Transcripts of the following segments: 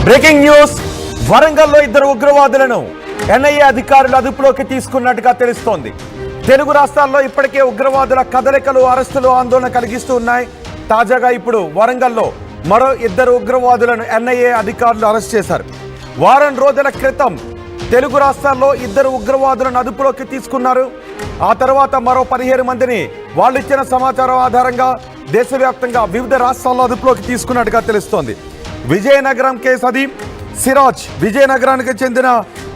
Breaking news. వరంగల్లో ఇద్దరు ఉగ్రవాదులను ఎన్ఐఏ అధికారులు అదుపులోకి తీసుకున్నట్టుగా తెలుస్తోంది. తెలుగు రాష్ట్రాల్లో ఇప్పటికే ఉగ్రవాదుల కదలికలు, అరెస్టులు ఆందోళన కలిగిస్తూ ఉన్నాయి. తాజాగా ఇప్పుడు వరంగల్లో మరో ఇద్దరు ఉగ్రవాదులను ఎన్ఐఏ అధికారులు అరెస్ట్ చేశారు. వారం రోజుల క్రితం తెలుగు రాష్ట్రాల్లో ఇద్దరు ఉగ్రవాదులను అదుపులోకి తీసుకున్నారు. ఆ తర్వాత మరో 17 మందిని వాళ్ళు ఇచ్చిన సమాచారం ఆధారంగా దేశవ్యాప్తంగా వివిధ రాష్ట్రాల్లో అదుపులోకి తీసుకున్నట్టుగా తెలుస్తోంది. విజయనగరం కేసు అది. సిరాజ్, విజయనగరానికి చెందిన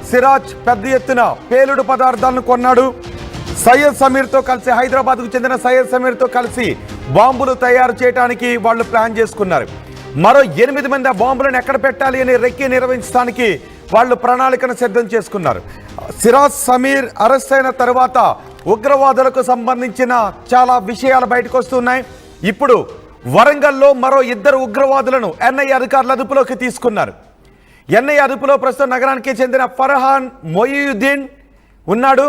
సిరాజ్ పెద్ద ఎత్తున పేలుడు పదార్థాలను కొన్నాడు. సయ్యద్ సమీర్తో కలిసి, హైదరాబాద్కు చెందిన సయ్యద్ సమీర్తో కలిసి బాంబులు తయారు చేయడానికి వాళ్ళు ప్లాన్ చేసుకున్నారు. మరో 8 మంది ఆ బాంబులను ఎక్కడ పెట్టాలి అని రెక్కి నిర్వహించడానికి వాళ్ళు ప్రణాళికను సిద్ధం చేసుకున్నారు. సిరాజ్ సమీర్ అరెస్ట్ అయిన తర్వాత ఉగ్రవాదులకు సంబంధించిన చాలా విషయాలు బయటకు వస్తున్నాయి. ఇప్పుడు వరంగల్లో మరో ఇద్దరు ఉగ్రవాదులను ఎన్ఐఏ అధికారులు అదుపులోకి తీసుకున్నారు. ఎన్ఐఏ అదుపులో ప్రస్తుతం నగరానికి చెందిన ఫర్హాన్ మొయియుద్దీన్ ఉన్నాడు.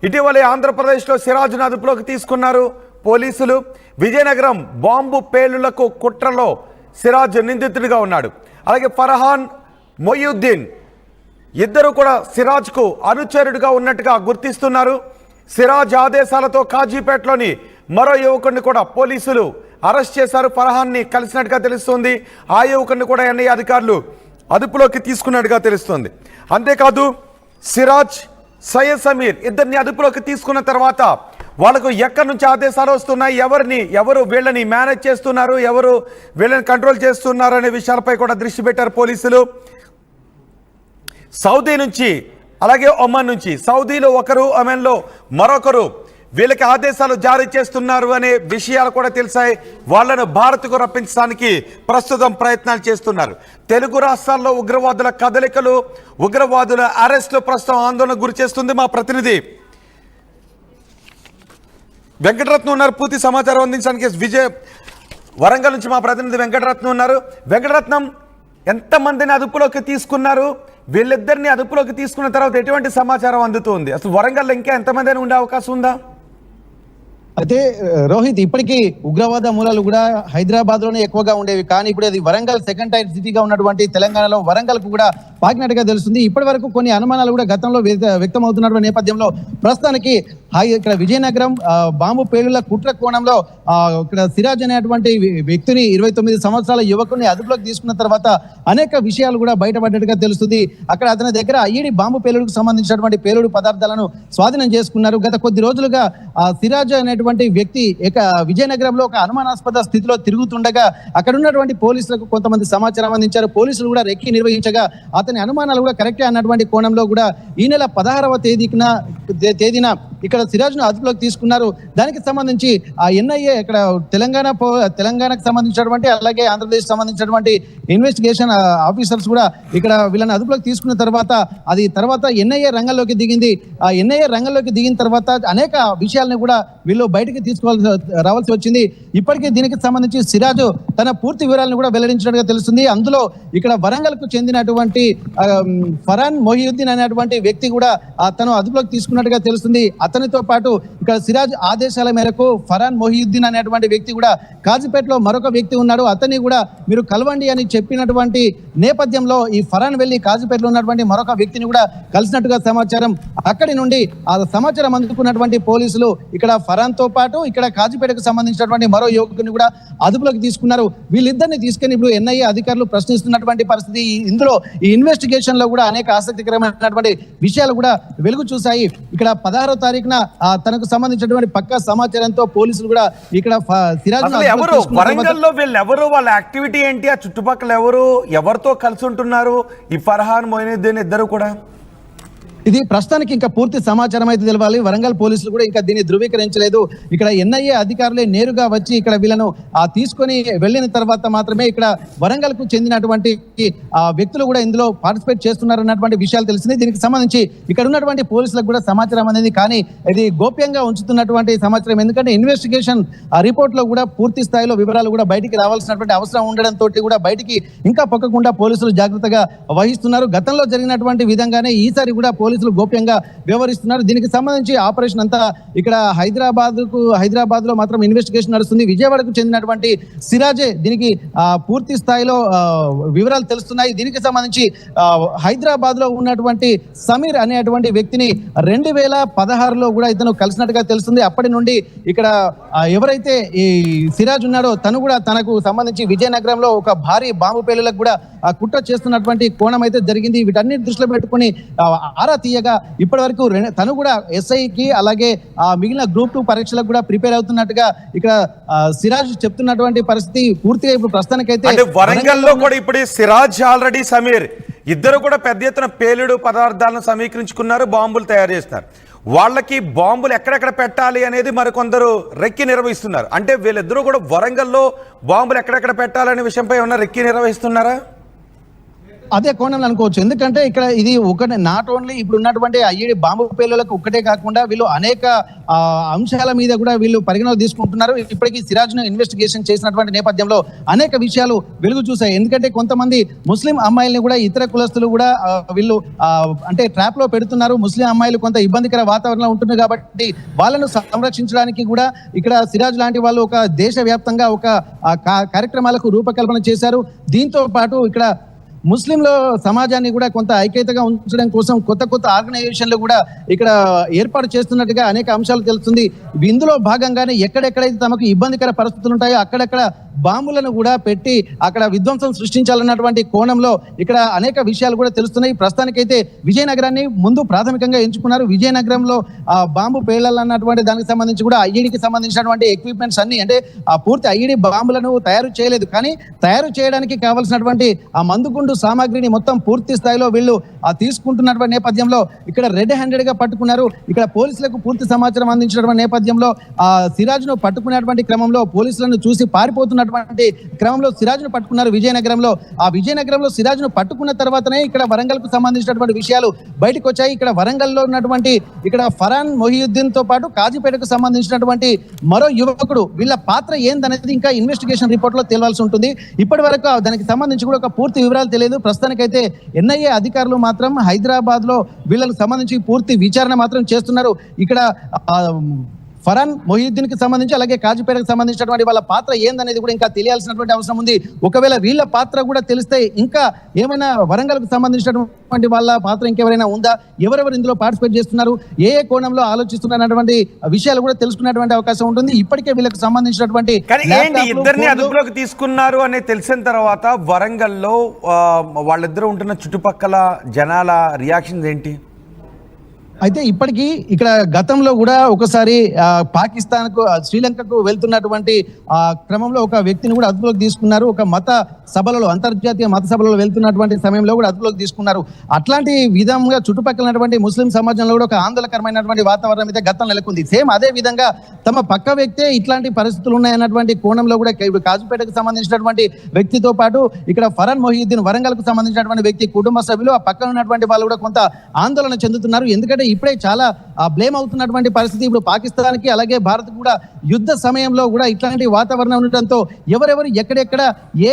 ఇటీవలే ఆంధ్రప్రదేశ్లో సిరాజ్ను అదుపులోకి తీసుకున్నారు పోలీసులు. విజయనగరం బాంబు పేలుళ్లకు కుట్రలో సిరాజ్ నిందితుడిగా ఉన్నాడు. అలాగే ఫర్హాన్ మొయియుద్దీన్ ఇద్దరు కూడా సిరాజ్కు అనుచరుడిగా ఉన్నట్టుగా గుర్తిస్తున్నారు. సిరాజ్ ఆదేశాలతో కాజీపేటలోని మరో యువకుడిని కూడా పోలీసులు అరెస్ట్ చేశారు. ఫర్హాన్ని కలిసినట్టుగా తెలుస్తోంది. ఆ యువకుడిని కూడా ఎన్ఐఏ అధికారులు అదుపులోకి తీసుకున్నట్టుగా తెలుస్తోంది. అంతేకాదు సిరాజ్, సయ్యద్ సమీర్ ఇద్దరిని అదుపులోకి తీసుకున్న తర్వాత వాళ్ళకు ఎక్కడి నుంచి ఆదేశాలు వస్తున్నాయి, ఎవరు వీళ్ళని మేనేజ్ చేస్తున్నారు, ఎవరు వీళ్ళని కంట్రోల్ చేస్తున్నారు అనే విషయాలపై కూడా దృష్టి పెట్టారు పోలీసులు. సౌదీ నుంచి, అలాగే ఒమన్ నుంచి, సౌదీలో ఒకరు, ఒమన్లో మరొకరు వీళ్ళకి ఆదేశాలు జారీ చేస్తున్నారు అనే విషయాలు కూడా తెలిసాయి. వాళ్ళను భారత్కు రప్పించడానికి ప్రస్తుతం ప్రయత్నాలు చేస్తున్నారు. తెలుగు రాష్ట్రాల్లో ఉగ్రవాదుల కదలికలు, ఉగ్రవాదుల అరెస్టులు ప్రస్తుతం ఆందోళన గురి చేస్తుంది. మా ప్రతినిధి వెంకటరత్నం ఉన్నారు పూర్తి సమాచారం అందించడానికి. వరంగల్ నుంచి మా ప్రతినిధి వెంకటరత్నం ఉన్నారు. వెంకటరత్నం, ఎంతమందిని అదుపులోకి తీసుకున్నారు? వీళ్ళిద్దరిని అదుపులోకి తీసుకున్న తర్వాత ఎటువంటి సమాచారం అందుతుంది? అసలు వరంగల్లో ఇంకా ఎంతమంది ఉండే అవకాశం ఉందా? అయితే రోహిత్, ఇప్పటికీ ఉగ్రవాద మూలాలు కూడా హైదరాబాద్ లోనే ఎక్కువగా ఉండేవి. కానీ ఇప్పుడు అది వరంగల్ సెకండ్ టైర్ సిటీగా ఉన్నటువంటి తెలంగాణలో వరంగల్ కు కూడా పాకినట్టుగా తెలుస్తుంది. ఇప్పటి వరకు కొన్ని అనుమానాలు కూడా గతంలో వ్యక్తం అవుతున్నటువంటి నేపథ్యంలో ప్రస్తుతానికి ఇక్కడ విజయనగరం బాంబు పేలుళ్ల కుట్ర కోణంలో ఇక్కడ సిరాజ్ అనేటువంటి వ్యక్తిని, 29 సంవత్సరాల యువకుని అదుపులోకి తీసుకున్న తర్వాత అనేక విషయాలు కూడా బయటపడ్డట్టుగా తెలుస్తుంది. అక్కడ అతని దగ్గర ఐఈడి బాంబు పేలుడుకు సంబంధించినటువంటి పేలుడు పదార్థాలను స్వాధీనం చేసుకున్నారు. గత కొద్ది రోజులుగా సిరాజ్ అనేటువంటి వ్యక్తి విజయనగరంలో ఒక అనుమానాస్పద స్థితిలో తిరుగుతుండగా అక్కడ ఉన్నటువంటి పోలీసులకు కొంతమంది సమాచారం అందించారు. పోలీసులు కూడా రెక్కి నిర్వహించగా అతని అనుమానాలు కూడా కరెక్టే అన్నటువంటి కోణంలో కూడా ఈ నెల 16వ తేదీన ఇక్కడ సిరాజ్ ను అదుపులోకి తీసుకున్నారు. దానికి సంబంధించి ఆ ఎన్ఐఏ ఇక్కడ తెలంగాణకు సంబంధించినటువంటి, అలాగే ఆంధ్రప్రదేశ్ సంబంధించినటువంటి ఇన్వెస్టిగేషన్ ఆఫీసర్స్ కూడా ఇక్కడ వీళ్ళని అదుపులోకి తీసుకున్న తర్వాత ఎన్ఐఏ రంగంలోకి దిగింది. ఆ ఎన్ఐఏ రంగంలోకి దిగిన తర్వాత అనేక విషయాలను కూడా వీళ్ళు బయటికి రావాల్సి వచ్చింది. ఇప్పటికీ దీనికి సంబంధించి సిరాజ్ తన పూర్తి వివరాలను కూడా వెల్లడించినట్టుగా తెలుస్తుంది. అందులో ఇక్కడ వరంగల్ కు చెందినటువంటి ఫర్హాన్ మొయియుద్దీన్ అనేటువంటి వ్యక్తి కూడా తను అదుపులోకి తీసుకున్నట్టుగా తెలుస్తుంది. అతనితో పాటు ఇక్కడ సిరాజ్ ఆదేశాల మేరకు ఫర్హాన్ మొయియుద్దీన్ అనేటువంటి వ్యక్తి కూడా కాజీపేటలో మరొక వ్యక్తి ఉన్నాడు, అతన్ని కూడా మీరు కలవండి అని చెప్పినటువంటి నేపథ్యంలో ఈ ఫర్హాన్ వెళ్లి కాజీపేటలో ఉన్నటువంటి మరొక వ్యక్తిని కూడా కలిసినట్టుగా సమాచారం. అక్కడి నుండి ఆ సమాచారం అందుకున్నటువంటి పోలీసులు ఇక్కడ ఫర్హాన్ తో పాటు ఇక్కడ కాజీపేటకు సంబంధించినటువంటి మరో యువకుని కూడా అదుపులోకి తీసుకున్నారు. వీళ్ళిద్దరిని తీసుకుని ఇప్పుడు ఎన్ఐఏ అధికారులు ప్రశ్నిస్తున్నటువంటి పరిస్థితి. ఇందులో ఈ ఇన్వెస్టిగేషన్ లో కూడా అనేక ఆసక్తికరమైనటువంటి విషయాలు కూడా వెలుగు చూశాయి. ఇక్కడ 16వ తారీఖున తనకు సంబంధించినటువంటి పక్కా సమాచారంతో పోలీసులు కూడా ఇక్కడ సిరాజ్ వరంగల్లో వీళ్ళెవరు, వాళ్ళ యాక్టివిటీ ఏంటి, ఆ చుట్టుపక్కల ఎవరితో కలిసి ఉంటున్నారు ఈ ఫర్హాన్ మొయినుద్దీన్ ఇద్దరు కూడా? ఇది ప్రస్తుతానికి ఇంకా పూర్తి సమాచారం అయితే తెలవాలి. వరంగల్ పోలీసులు కూడా ఇంకా దీన్ని ధృవీకరించలేదు. ఇక్కడ ఎన్ఐఏ అధికారులే నేరుగా వచ్చి ఇక్కడ వీళ్ళను తీసుకొని వెళ్ళిన తర్వాత మాత్రమే ఇక్కడ వరంగల్ కు చెందినటువంటి వ్యక్తులు కూడా ఇందులో పార్టిసిపేట్ చేస్తున్నారు అన్నటువంటి విషయాలు తెలిసింది. దీనికి సంబంధించి ఇక్కడ ఉన్నటువంటి పోలీసులకు కూడా సమాచారం అనేది, కానీ ఇది గోప్యంగా ఉంచుతున్నటువంటి సమాచారం. ఎందుకంటే ఇన్వెస్టిగేషన్ రిపోర్ట్ లో కూడా పూర్తి స్థాయిలో వివరాలు కూడా బయటికి రావాల్సినటువంటి అవసరం ఉండడంతో కూడా బయటికి ఇంకా పొక్కకుండా పోలీసులు జాగ్రత్తగా వహిస్తున్నారు. గతంలో జరిగినటువంటి విధంగానే ఈసారి కూడా పోలీసులు పోలీసులు గోప్యంగా వ్యవహరిస్తున్నారు. దీనికి సంబంధించి ఆపరేషన్ అంతా ఇక్కడ హైదరాబాద్ లో మాత్రం ఇన్వెస్టిగేషన్ నడుస్తుంది. విజయవాడకు చెందినటువంటి సిరాజే దీనికి పూర్తి స్థాయిలో వివరాలు తెలుస్తున్నాయి. దీనికి సంబంధించి హైదరాబాద్ లో ఉన్నటువంటి సమీర్ అనేటువంటి వ్యక్తిని 2016లో కూడా ఇతను కలిసినట్టుగా తెలుస్తుంది. అప్పటి నుండి ఇక్కడ ఎవరైతే ఈ సిరాజ్ ఉన్నాడో తను కూడా తనకు సంబంధించి విజయనగరంలో ఒక భారీ బాంబు పేలులకు కూడా కుట్ర చేస్తున్నటువంటి కోణం అయితే జరిగింది. వీటన్నిటి దృష్టిలో పెట్టుకుని ఆరా తీయగా ఇప్పటి వరకు తను కూడా ఎస్ఐకి అలాగే మిగిలిన గ్రూప్ 2 పరీక్షలకు కూడా ప్రిపేర్ అవుతున్నట్టుగా ఇక్కడ సిరాజ్ చెప్తున్నటువంటి పరిస్థితి పూర్తిగా ఇప్పుడు ప్రస్తుతానికైతే వరంగల్లో కూడా ఇప్పుడు సిరాజ్ ఆల్రెడీ సమీర్ ఇద్దరు కూడా పెద్ద ఎత్తున పేలుడు పదార్థాలను సమీకరించుకున్నారు, బాంబులు తయారు చేస్తున్నారు. వాళ్ళకి బాంబులు ఎక్కడెక్కడ పెట్టాలి అనేది మరికొందరు రెక్కి నిర్వహిస్తున్నారు. అంటే వీళ్ళిద్దరూ కూడా వరంగల్లో బాంబులు ఎక్కడెక్కడ పెట్టాలనే విషయంపై ఏమన్నా రెక్కి నిర్వహిస్తున్నారా? అదే కోణంలో అనుకోవచ్చు. ఎందుకంటే ఇక్కడ ఇది ఒకటి నాట్ ఓన్లీ ఇప్పుడు ఉన్నటువంటి ఐఈడి బాంబు పేలులకు ఒక్కటే కాకుండా వీళ్ళు అనేక అంశాల మీద కూడా వీళ్ళు పరిగణలోకి తీసుకుంటున్నారు. ఇప్పటికీ సిరాజ్ ను ఇన్వెస్టిగేషన్ చేసినటువంటి నేపథ్యంలో అనేక విషయాలు వెలుగు చూశాయి. ఎందుకంటే కొంతమంది ముస్లిం అమ్మాయిల్ని కూడా ఇతర కులస్తులు కూడా వీళ్ళు అంటే ట్రాప్ లో పెడుతున్నారు. ముస్లిం అమ్మాయిలు కొంత ఇబ్బందికర వాతావరణంలో ఉంటుంది కాబట్టి వాళ్ళను సంరక్షించడానికి కూడా ఇక్కడ సిరాజ్ లాంటి వాళ్ళు ఒక దేశవ్యాప్తంగా ఒక కార్యక్రమాలకు రూపకల్పన చేశారు. దీంతో పాటు ఇక్కడ ముస్లింల సమాజాన్ని కూడా కొంత ఐక్యతగా ఉంచడం కోసం కొత్త ఆర్గనైజేషన్లు కూడా ఇక్కడ ఏర్పాటు చేస్తున్నట్టుగా అనేక అంశాలు తెలుస్తుంది. ఇందులో భాగంగానే ఎక్కడెక్కడైతే తమకు ఇబ్బందికర పరిస్థితులు ఉంటాయో అక్కడక్కడ బాంబులను కూడా పెట్టి అక్కడ విధ్వంసం సృష్టించాలన్నటువంటి కోణంలో ఇక్కడ అనేక విషయాలు కూడా తెలుస్తున్నాయి. ప్రస్తుతానికైతే విజయనగరాన్ని ముందు ప్రాథమికంగా ఎంచుకున్నారు. విజయనగరంలో బాంబు పేలాలన్నటువంటి దానికి సంబంధించి కూడా ఐఈడికి సంబంధించినటువంటి ఎక్విప్మెంట్స్ అన్ని అంటే పూర్తి ఐఈడి బాంబులను తయారు చేయలేదు, కానీ తయారు చేయడానికి కావాల్సినటువంటి ఆ మందుగుండు సామాగ్రిని మొత్తం పూర్తి స్థాయిలో వీళ్ళు తీసుకుంటున్నటువంటి నేపథ్యంలో ఇక్కడ రెడ్ హ్యాండెడ్ గా పట్టుకున్నారు. ఇక్కడ పోలీసులకు పూర్తి సమాచారం అందించినటువంటి నేపథ్యంలో సిరాజ్ ను పట్టుకునేటువంటి క్రమంలో పోలీసులను చూసి పారిపోతున్నటువంటి క్రమంలో సిరాజ్ ను పట్టుకున్నారు విజయనగరంలో. ఆ విజయనగరంలో సిరాజ్ ను పట్టుకున్న తర్వాతనే ఇక్కడ వరంగల్ కు సంబంధించినటువంటి విషయాలు బయటకు వచ్చాయి. ఇక్కడ వరంగల్లో ఉన్నటువంటి ఇక్కడ ఫరాన్ మొహియుద్దీన్ తో పాటు కాజీపేటకు సంబంధించినటువంటి మరో యువకుడు వీళ్ళ పాత్ర ఏందనేది ఇంకా ఇన్వెస్టిగేషన్ రిపోర్ట్ లో తేలాల్సి ఉంటుంది. ఇప్పటి వరకు దానికి సంబంధించి కూడా ఒక పూర్తి వివరాలు తెలియదు. ప్రస్తుతానికైతే ఎన్ఐఏ అధికారులు మాత్రం హైదరాబాద్ లో వీళ్ళకి సంబంధించి పూర్తి విచారణ మాత్రం చేస్తున్నారు. ఇక్కడ ఫరాన్ మొహియుద్దీన్ కి సంబంధించి అలాగే కాజీపేటకు సంబంధించినటువంటి వాళ్ళ పాత్ర ఏందనేది కూడా ఇంకా తెలియాల్సినటువంటి అవసరం ఉంది. ఒకవేళ వీళ్ళ పాత్ర కూడా తెలిస్తే ఇంకా ఏమైనా వరంగల్ కు సంబంధించినటువంటి వాళ్ళ పాత్ర ఇంకెవరైనా ఉందా, ఎవరెవరు ఇందులో పార్టిసిపేట్ చేస్తున్నారు, ఏ కోణంలో ఆలోచిస్తున్నటువంటి విషయాలు కూడా తెలుసుకునేటువంటి అవకాశం ఉంటుంది. ఇప్పటికే వీళ్ళకి సంబంధించినటువంటి ఇద్దరిని అదుపులోకి తీసుకున్నారు అని తెలిసిన తర్వాత వరంగల్లో వాళ్ళిద్దరూ ఉంటున్న చుట్టుపక్కల జనాల రియాక్షన్స్ ఏంటి? అయితే ఇప్పటికీ ఇక్కడ గతంలో కూడా ఒకసారి పాకిస్తాన్కు శ్రీలంకకు వెళ్తున్నటువంటి క్రమంలో ఒక వ్యక్తిని కూడా అదుపులోకి తీసుకున్నారు. ఒక మత సభలలో అంతర్జాతీయ మత సభలలో వెళ్తున్నటువంటి సమయంలో కూడా అదుపులోకి తీసుకున్నారు. అట్లాంటి విధంగా చుట్టుపక్కలటువంటి ముస్లిం సమాజంలో కూడా ఒక ఆందోళనకరమైనటువంటి వాతావరణం అయితే గతంలో నెలకొంది. సేమ్ అదే విధంగా తమ పక్క వ్యక్తే ఇట్లాంటి పరిస్థితులు ఉన్నాయన్నటువంటి కోణంలో కూడా కాజుపేటకు సంబంధించినటువంటి వ్యక్తితో పాటు ఇక్కడ ఫరాన్ మొహియుద్దీన్ వరంగల్ కు సంబంధించినటువంటి వ్యక్తి కుటుంబ సభ్యులు ఆ పక్కన ఉన్నటువంటి వాళ్ళు కూడా కొంత ఆందోళన చెందుతున్నారు. ఎందుకంటే ఇప్పుడే చాలా బ్లేమ్ అవుతున్నటువంటి పరిస్థితి ఇప్పుడు పాకిస్తాన్ కి అలాగే భారత్ కూడా యుద్ధ సమయంలో కూడా ఇట్లాంటి వాతావరణం ఉండటంతో ఎవరెవరు ఎక్కడెక్కడ ఏ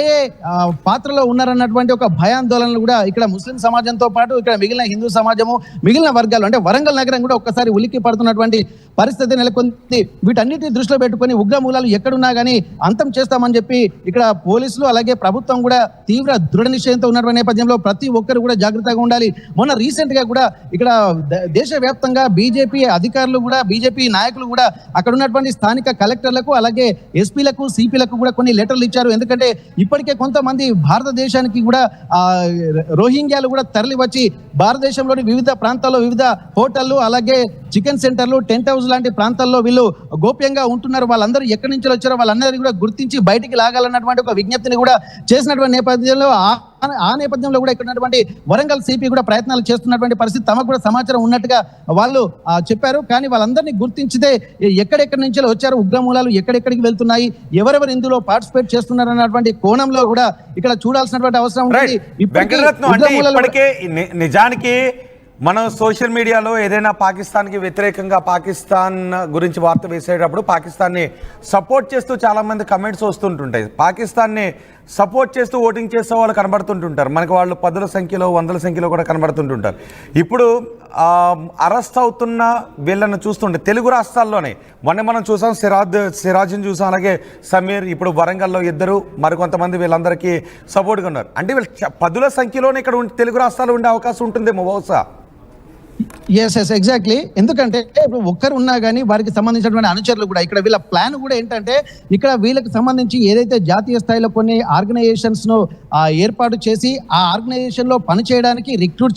పాత్రలో ఉన్నారన్నటువంటి ఒక భయాందోళనలు కూడా ఇక్కడ ముస్లిం సమాజంతో పాటు ఇక్కడ మిగిలిన హిందూ సమాజము మిగిలిన వర్గాలు అంటే వరంగల్ నగరం కూడా ఒక్కసారి ఉలిక్కి పడుతున్నటువంటి పరిస్థితి నెలకొంది. వీటన్నిటిని దృష్టిలో పెట్టుకుని ఉగ్రమూలాలు ఎక్కడున్నా కానీ అంతం చేస్తామని చెప్పి ఇక్కడ పోలీసులు అలాగే ప్రభుత్వం కూడా తీవ్ర దృఢ నిశ్చయంతో ఉన్నటువంటి నేపథ్యంలో ప్రతి ఒక్కరు కూడా జాగ్రత్తగా ఉండాలి. మొన్న రీసెంట్ గా కూడా ఇక్కడ దేశవ్యాప్తంగా బీజేపీ అధికారులు కూడా బీజేపీ నాయకులు కూడా అక్కడ ఉన్నటువంటి స్థానిక కలెక్టర్లకు అలాగే ఎస్పీలకు సిపిలకు కూడా కొన్ని లెటర్లు ఇచ్చారు. ఎందుకంటే ఇప్పటికే కొంతమంది భారతదేశానికి కూడా రోహింగ్యాలు కూడా తరలి వచ్చి భారతదేశంలోని వివిధ ప్రాంతాల్లో వివిధ హోటళ్లు అలాగే చికెన్ సెంటర్లు టెంట్ హౌస్ లాంటి ప్రాంతాల్లో వీళ్ళు గోప్యంగా ఉంటున్నారు. వాళ్ళందరూ ఎక్కడి నుంచి వచ్చారో వాళ్ళందరినీ కూడా గుర్తించి బయటికి లాగాలన్నటువంటి ఒక విజ్ఞప్తిని కూడా చేసినటువంటి నేపథ్యంలో ఆ నేపథ్యంలో కూడా ఇక్కడ ఉన్నటువంటి వరంగల్ సిపి కూడా ప్రయత్నాలు చేస్తున్నటువంటి పరిస్థితి తమకు కూడా సమాచారం ఉన్నట్టుగా వాళ్ళు చెప్పారు. కానీ వాళ్ళందరినీ గుర్తించితే ఎక్కడెక్కడి నుంచి వచ్చారు, ఉగ్రమూలాలు ఎక్కడెక్కడికి వెళ్తున్నాయి, ఎవరెవరు ఇందులో పార్టిసిపేట్ చేస్తున్నారు అన్నటువంటి కోణంలో కూడా ఇక్కడ చూడాల్సినటువంటి అవసరం ఉంది. ఇప్పటికే నిజానికి మనం సోషల్ మీడియాలో ఏదైనా పాకిస్తాన్కి వ్యతిరేకంగా పాకిస్తాన్ గురించి వార్త వేసేటప్పుడు పాకిస్తాన్ని సపోర్ట్ చేస్తూ చాలామంది కమెంట్స్ వస్తుంటుంటాయి. పాకిస్తాన్ని సపోర్ట్ చేస్తూ ఓటింగ్ చేసే వాళ్ళు కనబడుతుంటుంటారు. మనకు వాళ్ళు 10ల సంఖ్యలో 100ల సంఖ్యలో కూడా కనబడుతుంటుంటారు. ఇప్పుడు అరెస్ట్ అవుతున్న వీళ్ళను చూస్తుంటే తెలుగు రాష్ట్రాల్లోనే మొన్న మనం చూసాం, సిరాజ్ని చూసాం, అలాగే సమీర్, ఇప్పుడు వరంగల్లో ఇద్దరు, మరికొంతమంది వీళ్ళందరికీ సపోర్ట్గా ఉన్నారు. అంటే వీళ్ళు 10ల సంఖ్యలోనే ఇక్కడ తెలుగు రాష్ట్రాలు ఉండే అవకాశం ఉంటుందేమో బహుశా. Yes exactly. ఎందుకంటే ఇప్పుడు ఒక్కరు ఉన్నా కానీ వారికి సంబంధించినటువంటి అనుచరులు కూడా ఇక్కడ వీళ్ళ ప్లాన్ కూడా ఏంటంటే ఇక్కడ వీళ్ళకి సంబంధించి ఏదైతే జాతీయ స్థాయిలో కొన్ని ఆర్గనైజేషన్స్ ను ఏర్పాటు చేసి ఆ ఆర్గనైజేషన్ లో పనిచేయడానికి రిక్రూట్